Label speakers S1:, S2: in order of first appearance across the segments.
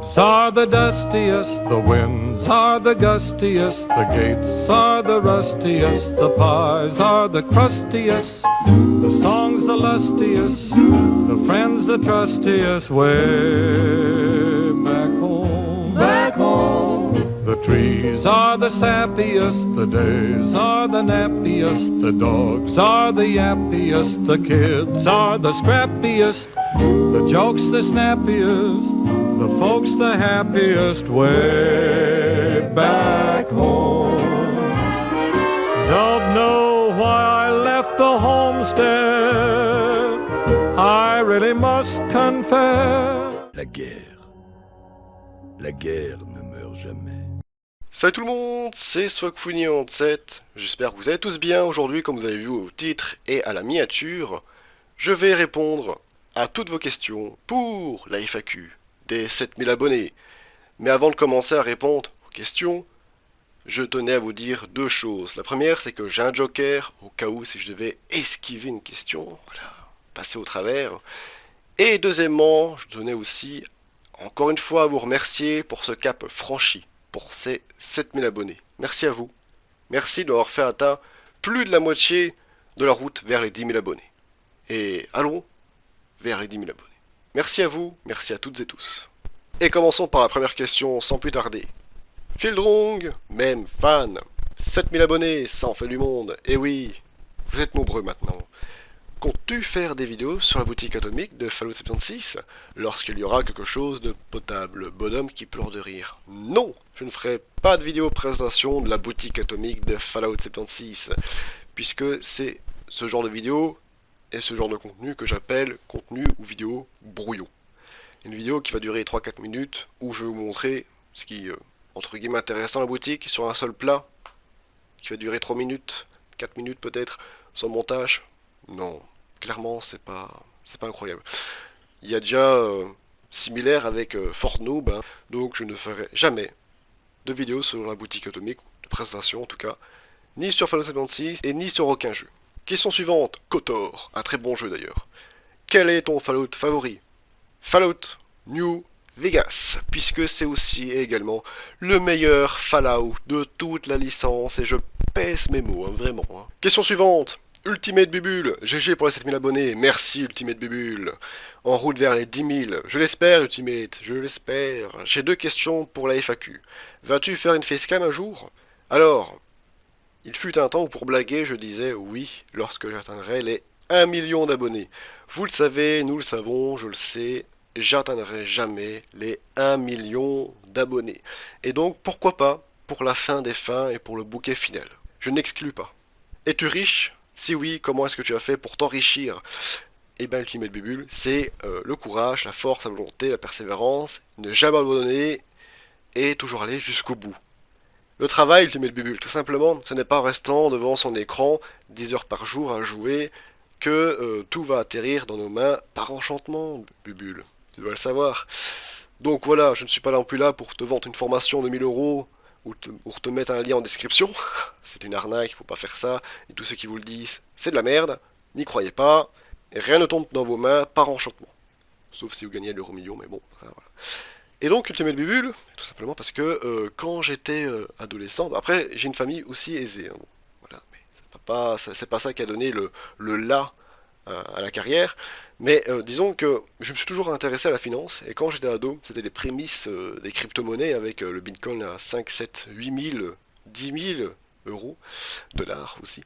S1: roads are the dustiest, the winds are the gustiest, the gates are the rustiest, the pies are the crustiest, the songs the lustiest, the friends the trustiest, way back home. Back home. The trees are the sappiest, the days are the nappiest, the dogs are the yappiest, the kids are the scrappiest, the jokes the snappiest, the folks the happiest, way back home. Don't know why I left the homestead, I really must confess.
S2: La guerre ne meurt jamais.
S3: Salut tout le monde, c'est Swagfuni97, j'espère que vous allez tous bien. Aujourd'hui, comme vous avez vu au titre et à la miniature, je vais répondre à toutes vos questions pour la FAQ des 7000 abonnés. Mais avant de commencer à répondre aux questions, je tenais à vous dire deux choses. La première, c'est que j'ai un joker au cas où si je devais esquiver une question, voilà, passer au travers. Et deuxièmement, je tenais aussi encore une fois à vous remercier pour ce cap franchi, pour ces 7000 abonnés. Merci à vous. Merci d'avoir fait atteindre plus de la moitié de la route vers les 10 000 abonnés. Et allons vers les 10 000 abonnés. Merci à vous, merci à toutes et tous. Et commençons par la première question sans plus tarder. Fieldrong, même fan, 7000 abonnés, ça en fait du monde. Et oui, vous êtes nombreux maintenant. Comptes-tu faire des vidéos sur la boutique atomique de Fallout 76 lorsqu'il y aura quelque chose de potable? Bonhomme qui pleure de rire. Non, je ne ferai pas de vidéo présentation de la boutique atomique de Fallout 76, puisque c'est ce genre de vidéo et ce genre de contenu que j'appelle contenu ou vidéo brouillon. Une vidéo qui va durer 3-4 minutes où je vais vous montrer ce qui entre guillemets intéressant à la boutique sur un seul plat, qui va durer 3 minutes, 4 minutes peut-être, sans montage. Non. Clairement, c'est pas incroyable. Il y a déjà similaire avec Fortnoob, hein, donc je ne ferai jamais de vidéo sur la boutique atomique, de présentation en tout cas, ni sur Fallout 76 et ni sur aucun jeu. Question suivante, KOTOR, un très bon jeu d'ailleurs. Quel est ton Fallout favori? Fallout New Vegas, puisque c'est aussi également le meilleur Fallout de toute la licence, et je pèse mes mots, hein, vraiment. Hein. Question suivante. Ultimate Bubule, GG pour les 7000 abonnés, merci Ultimate Bubule. En route vers les 10 000, je l'espère Ultimate, je l'espère. J'ai deux questions pour la FAQ. Vas-tu faire une facecam un jour? Alors, il fut un temps où pour blaguer je disais oui lorsque j'atteindrai les 1 million d'abonnés. Vous le savez, nous le savons, je le sais, j'atteindrai jamais les 1 million d'abonnés. Et donc pourquoi pas pour la fin des fins et pour le bouquet final. Je n'exclus pas. Es-tu riche? Si oui, comment est-ce que tu as fait pour t'enrichir? Eh bien, Ultimate Bubule, c'est le courage, la force, la volonté, la persévérance, ne jamais abandonner et toujours aller jusqu'au bout. Le travail, Ultimate Bubule, tout simplement, ce n'est pas en restant devant son écran 10 heures par jour à jouer que tout va atterrir dans nos mains par enchantement, Bubule. Tu dois le savoir. Donc voilà, je ne suis pas non plus là pour te vendre une formation de 1000 euros ou pour te mettre un lien en description. C'est une arnaque, il faut pas faire ça. Et tous ceux qui vous le disent, c'est de la merde. N'y croyez pas. Et rien ne tombe dans vos mains par enchantement. Sauf si vous gagnez l'euro million, mais bon. Voilà. Et donc Ultimate Bubule, tout simplement parce que quand j'étais adolescent, après j'ai une famille aussi aisée. Hein, bon, voilà, mais c'est pas ça qui a donné le là à la carrière. Mais disons que je me suis toujours intéressé à la finance, et quand j'étais ado, c'était les prémices des crypto-monnaies avec le Bitcoin à 5, 7, 8 000, 10 000 euros, dollars aussi.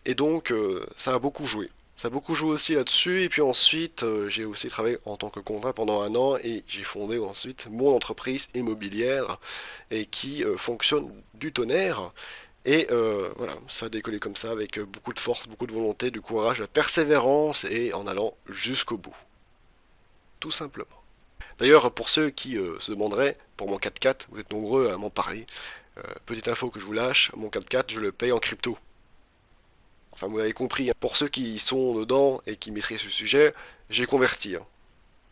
S3: Et donc ça a beaucoup joué. Ça a beaucoup joué aussi là-dessus, et puis ensuite j'ai aussi travaillé en tant que comptable pendant un an, et j'ai fondé ensuite mon entreprise immobilière, et qui fonctionne du tonnerre. Et voilà, ça a décollé comme ça, avec beaucoup de force, beaucoup de volonté, du courage, de la persévérance, et en allant jusqu'au bout. Tout simplement. D'ailleurs, pour ceux qui se demanderaient, pour mon 4x4, vous êtes nombreux à m'en parler, petite info que je vous lâche, mon 4x4, je le paye en crypto. Enfin, vous avez compris, hein. Pour ceux qui sont dedans et qui maîtrisent ce sujet, j'ai converti, hein.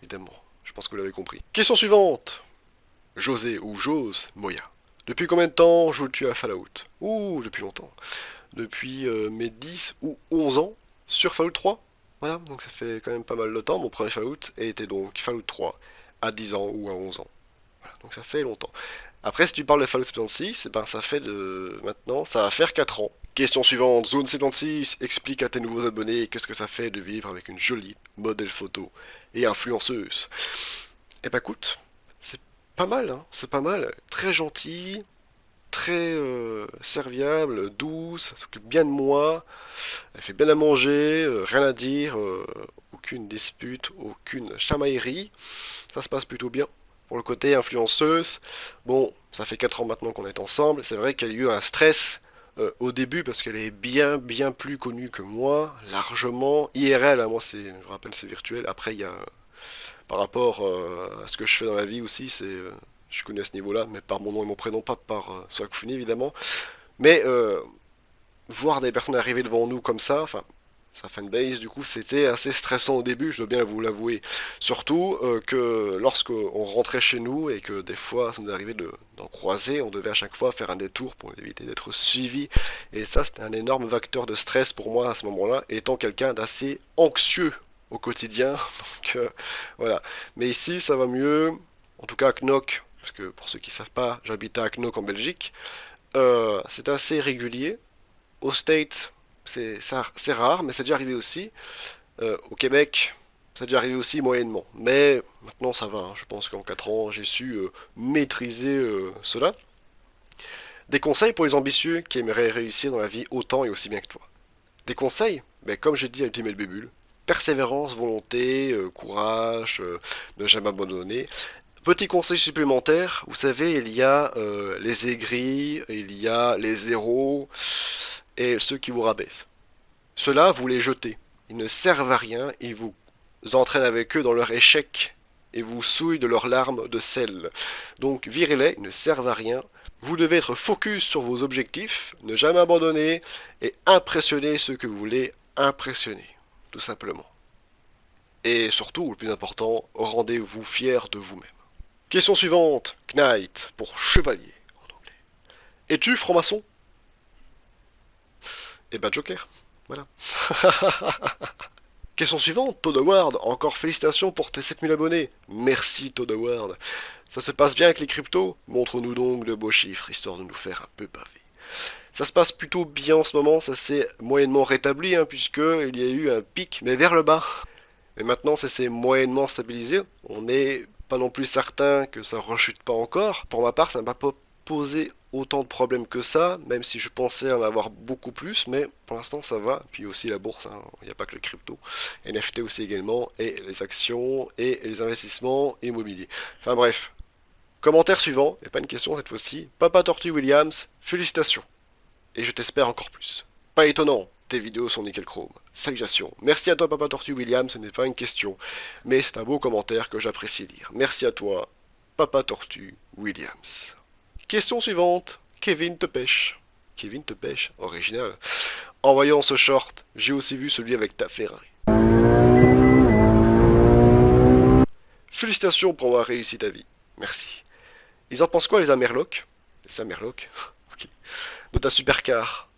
S3: Évidemment. Je pense que vous l'avez compris. Question suivante. José ou Jose Moya. Depuis combien de temps joues-tu à Fallout? Ouh, depuis longtemps. Depuis mes 10 ou 11 ans sur Fallout 3. Voilà, donc ça fait quand même pas mal de temps. Mon premier Fallout était donc Fallout 3 à 10 ans ou à 11 ans. Voilà, donc ça fait longtemps. Après, si tu parles de Fallout 76, ben ça fait maintenant, ça va faire 4 ans. Question suivante, Zone 76, explique à tes nouveaux abonnés qu'est-ce que ça fait de vivre avec une jolie modèle photo et influenceuse. Eh ben écoute, c'est pas mal, hein, c'est pas mal. Très gentil, très serviable, douce, elle s'occupe bien de moi, elle fait bien à manger, rien à dire, aucune dispute, aucune chamaillerie. Ça se passe plutôt bien. Pour le côté influenceuse, bon, ça fait 4 ans maintenant qu'on est ensemble. C'est vrai qu'il y a eu un stress au début parce qu'elle est bien plus connue que moi, largement. IRL, hein, moi c'est, je rappelle, c'est virtuel. Après, il y a par rapport à ce que je fais dans la vie aussi, je connais à ce niveau-là, mais par mon nom et mon prénom, pas par Swagfuni évidemment. Mais voir des personnes arriver devant nous comme ça, enfin, sa fanbase, du coup, c'était assez stressant au début, je dois bien vous l'avouer. Surtout que lorsqu'on rentrait chez nous et que des fois ça nous arrivait d'en croiser, on devait à chaque fois faire un détour pour éviter d'être suivi. Et ça, c'était un énorme facteur de stress pour moi à ce moment-là, étant quelqu'un d'assez anxieux au quotidien. Donc voilà. Mais ici, ça va mieux. En tout cas, à Knock, parce que pour ceux qui ne savent pas, j'habite à Knock en Belgique. C'est assez régulier. Au State, c'est rare, mais c'est déjà arrivé aussi. Au Québec, c'est déjà arrivé aussi moyennement. Mais maintenant ça va, hein. Je pense qu'en 4 ans, j'ai su maîtriser cela. Des conseils pour les ambitieux qui aimeraient réussir dans la vie autant et aussi bien que toi. Des conseils, ben, comme j'ai dit à Ultimate Bébule, persévérance, volonté, courage, ne jamais abandonner. Petit conseil supplémentaire, vous savez, il y a les aigris, il y a les zéros et ceux qui vous rabaissent. Ceux-là, vous les jetez. Ils ne servent à rien, ils vous entraînent avec eux dans leur échec et vous souillent de leurs larmes de sel. Donc virez-les, ils ne servent à rien. Vous devez être focus sur vos objectifs, ne jamais abandonner et impressionner ceux que vous voulez impressionner, tout simplement. Et surtout, le plus important, rendez-vous fiers de vous-même. Question suivante, Knight, pour chevalier en anglais. Es-tu franc-maçon? Eh ben Joker, voilà. Question suivante, Todd Howard, encore félicitations pour tes 7000 abonnés. Merci Todd Howard. Ça se passe bien avec les cryptos? Montre-nous donc de beaux chiffres, histoire de nous faire un peu baver. Ça se passe plutôt bien en ce moment, ça s'est moyennement rétabli, hein, puisque il y a eu un pic, mais vers le bas. Mais maintenant, ça s'est moyennement stabilisé. On n'est pas non plus certain que ça rechute pas encore. Pour ma part, ça n'a pas posé autant de problèmes que ça, même si je pensais en avoir beaucoup plus, mais pour l'instant ça va. Puis aussi la bourse, hein. Il n'y a pas que le crypto, NFT aussi également, et les actions, et les investissements immobiliers. Enfin bref. Commentaire suivant, et pas une question cette fois-ci. Papa Tortue Williams, félicitations. Et je t'espère encore plus. Pas étonnant, tes vidéos sont nickel chrome. Salutations. Merci à toi Papa Tortue Williams, ce n'est pas une question, mais c'est un beau commentaire que j'apprécie lire. Merci à toi, Papa Tortue Williams. Question suivante. Kevin te pêche. Kevin te pêche, original. En voyant ce short, j'ai aussi vu celui avec ta Ferrari. Félicitations pour avoir réussi ta vie. Merci. Ils en pensent quoi les Amerlocs? Les Amerlocs? Ok. De ta supercar.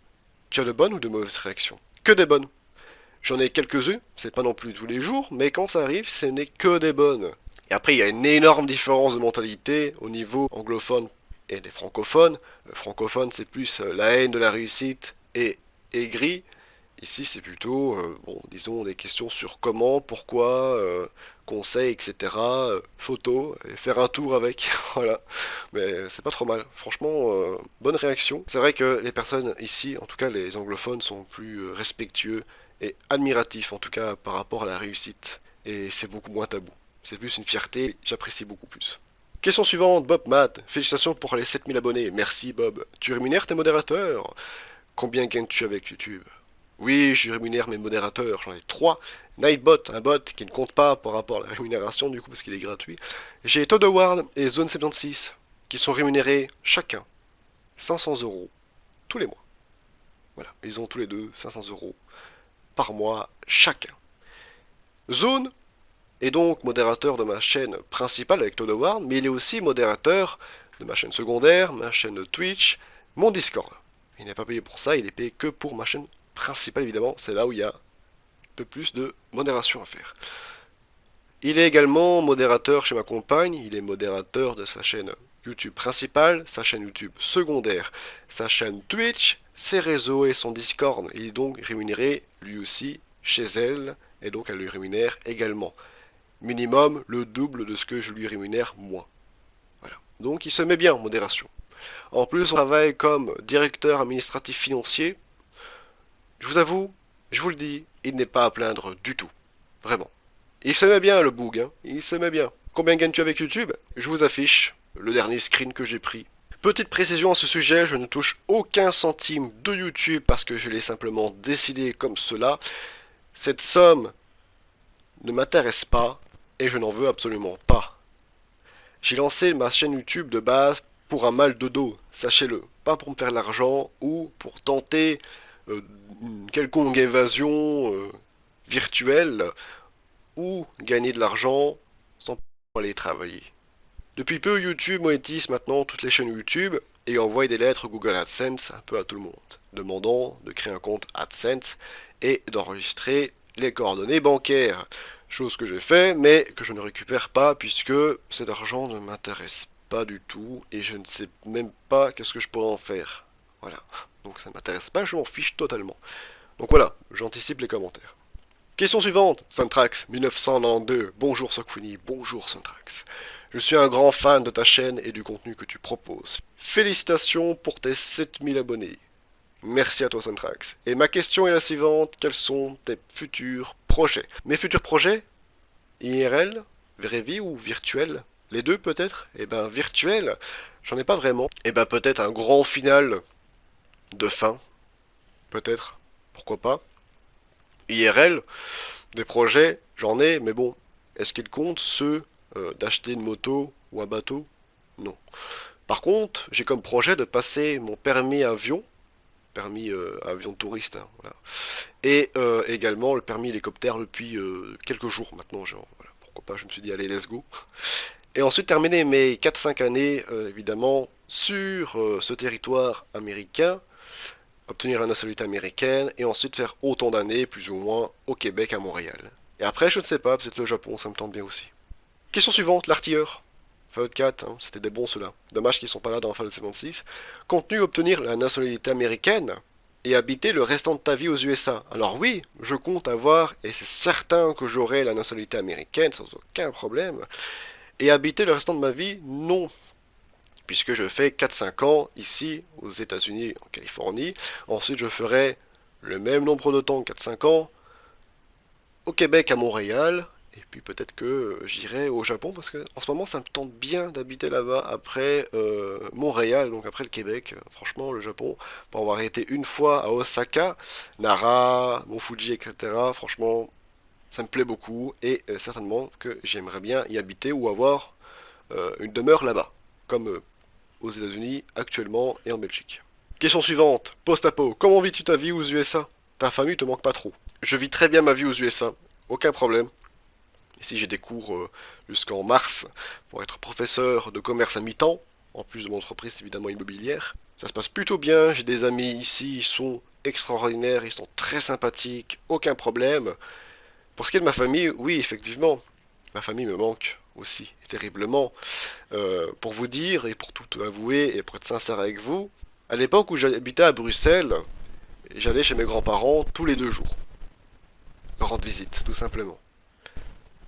S3: Tu as de bonnes ou de mauvaises réactions? Que des bonnes. J'en ai quelques-unes, c'est pas non plus tous les jours, mais quand ça arrive, ce n'est que des bonnes. Et après, il y a une énorme différence de mentalité au niveau anglophone et des francophones. Francophone, c'est plus la haine de la réussite et aigri. Ici, c'est plutôt, bon, disons, des questions sur comment, pourquoi, conseils, etc. Photos, et faire un tour avec, voilà. Mais c'est pas trop mal. Franchement, bonne réaction. C'est vrai que les personnes ici, en tout cas les anglophones, sont plus respectueux et admiratifs, en tout cas par rapport à la réussite. Et c'est beaucoup moins tabou. C'est plus une fierté, j'apprécie beaucoup plus. Question suivante, Bob Matt. Félicitations pour les 7000 abonnés. Merci Bob. Tu rémunères tes modérateurs? Combien gagnes-tu avec YouTube? Oui, je rémunère mes modérateurs, j'en ai 3. Nightbot, un bot qui ne compte pas par rapport à la rémunération du coup parce qu'il est gratuit. J'ai Todd Howard et Zone76 qui sont rémunérés chacun 500 euros tous les mois. Voilà, ils ont tous les deux 500 euros par mois chacun. Zone est donc modérateur de ma chaîne principale avec Todd Howard, mais il est aussi modérateur de ma chaîne secondaire, ma chaîne Twitch, mon Discord. Il n'est pas payé pour ça, il est payé que pour ma chaîne principale évidemment, c'est là où il y a un peu plus de modération à faire. Il est également modérateur chez ma compagne, il est modérateur de sa chaîne YouTube principale, sa chaîne YouTube secondaire, sa chaîne Twitch, ses réseaux et son Discord. Il est donc rémunéré lui aussi chez elle, et donc elle lui rémunère également. Minimum le double de ce que je lui rémunère moi. Voilà. Donc il se met bien en modération. En plus, on travaille comme directeur administratif financier. Je vous avoue, je vous le dis, il n'est pas à plaindre du tout. Vraiment. Il se met bien le boug, hein. Il se met bien. Combien gagnes-tu avec YouTube? Je vous affiche le dernier screen que j'ai pris. Petite précision à ce sujet, je ne touche aucun centime de YouTube parce que je l'ai simplement décidé comme cela. Cette somme ne m'intéresse pas et je n'en veux absolument pas. J'ai lancé ma chaîne YouTube de base pour un mal de dos, sachez-le. Pas pour me faire de l'argent ou pour tenter une quelconque évasion virtuelle ou gagner de l'argent sans aller travailler. Depuis peu, YouTube monétise maintenant toutes les chaînes YouTube et envoie des lettres Google AdSense un peu à tout le monde, demandant de créer un compte AdSense et d'enregistrer les coordonnées bancaires. Chose que j'ai fait, mais que je ne récupère pas puisque cet argent ne m'intéresse pas du tout et je ne sais même pas qu'est-ce que je pourrais en faire. Voilà. Donc ça ne m'intéresse pas, je m'en fiche totalement. Donc voilà, j'anticipe les commentaires. Question suivante, Suntrax 1992. Bonjour Sokfuni, bonjour Suntrax. Je suis un grand fan de ta chaîne et du contenu que tu proposes. Félicitations pour tes 7000 abonnés. Merci à toi Suntrax. Et ma question est la suivante, quels sont tes futurs projets? Mes futurs projets? IRL, vraie vie ou virtuel? Les deux peut-être? Eh ben virtuel, j'en ai pas vraiment. Eh ben peut-être un grand final de fin. Peut-être, pourquoi pas. IRL, des projets, j'en ai, mais bon, est-ce qu'ils comptent ceux d'acheter une moto ou un bateau? Non. Par contre, j'ai comme projet de passer mon permis avion, permis avion de touriste, hein, voilà, et également le permis hélicoptère depuis quelques jours maintenant, genre, voilà, pourquoi pas, je me suis dit, allez, let's go. Et ensuite terminer mes 4-5 années, évidemment, sur ce territoire américain, obtenir la nationalité américaine et ensuite faire autant d'années, plus ou moins, au Québec, à Montréal. Et après, je ne sais pas, peut-être le Japon, ça me tente bien aussi. Question suivante, l'artilleur. Fallout 4, hein, c'était des bons ceux-là. Dommage qu'ils sont pas là dans Fallout 76. Contenu, obtenir la nationalité américaine et habiter le restant de ta vie aux USA. Alors oui, je compte avoir, et c'est certain que j'aurai la nationalité américaine, sans aucun problème. Et habiter le restant de ma vie, non. Puisque je fais 4-5 ans ici, aux États-Unis, en Californie. Ensuite, je ferai le même nombre de temps, 4-5 ans, au Québec, à Montréal. Et puis peut-être que j'irai au Japon, parce que en ce moment, ça me tente bien d'habiter là-bas après Montréal, donc après le Québec. Franchement, le Japon, pour avoir été une fois à Osaka, Nara, Mont Fuji, etc., franchement, ça me plaît beaucoup. Et certainement que j'aimerais bien y habiter ou avoir une demeure là-bas, comme aux États-Unis actuellement et en Belgique. Question suivante, post-apo, comment vis-tu ta vie aux USA? Ta famille te manque pas trop. Je vis très bien ma vie aux USA, aucun problème. Ici j'ai des cours jusqu'en mars pour être professeur de commerce à mi-temps, en plus de mon entreprise évidemment immobilière. Ça se passe plutôt bien, j'ai des amis ici, ils sont extraordinaires, ils sont très sympathiques, aucun problème. Pour ce qui est de ma famille, oui effectivement, ma famille me manque aussi, terriblement. Pour vous dire, et pour tout avouer, et pour être sincère avec vous, à l'époque où j'habitais à Bruxelles, j'allais chez mes grands-parents tous les 2 jours. Leur rendre visite, tout simplement.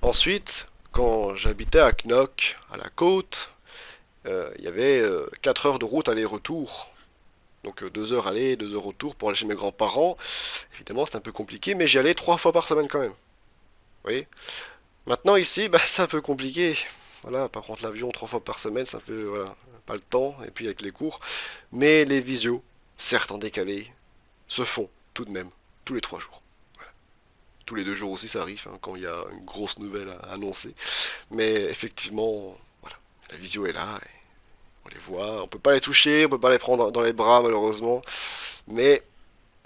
S3: Ensuite, quand j'habitais à Knock, à la côte, il y avait 4 heures de route aller-retour. Donc 2 heures aller, 2 heures retour pour aller chez mes grands-parents. Évidemment, c'est un peu compliqué, mais j'y allais 3 fois par semaine quand même. Vous voyez? Maintenant ici, bah, c'est un peu compliqué. Voilà, par contre l'avion 3 fois par semaine, c'est un peu, voilà, pas le temps, et puis avec les cours. Mais les visios, certes en décalé, se font tout de même, tous les 3 jours. Voilà. Tous les 2 jours aussi ça arrive, hein, quand il y a une grosse nouvelle à annoncer. Mais effectivement, voilà, la visio est là, et on les voit, on peut pas les toucher, on peut pas les prendre dans les bras malheureusement. Mais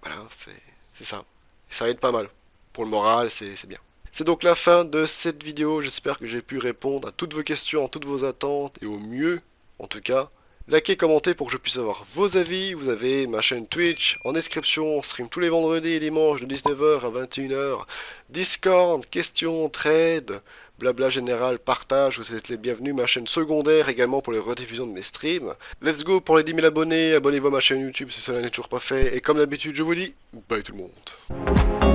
S3: voilà, c'est ça. Et ça aide pas mal. Pour le moral, c'est bien. C'est donc la fin de cette vidéo, j'espère que j'ai pu répondre à toutes vos questions, à toutes vos attentes, et au mieux, en tout cas. Likez, commentez pour que je puisse avoir vos avis, vous avez ma chaîne Twitch en description, on stream tous les vendredis et dimanches de 19h à 21h, Discord, questions, trade, blabla général, partage, vous êtes les bienvenus. Ma chaîne secondaire également pour les rediffusions de mes streams. Let's go pour les 10 000 abonnés, abonnez-vous à ma chaîne YouTube si cela n'est toujours pas fait. Et comme d'habitude, je vous dis, bye tout le monde.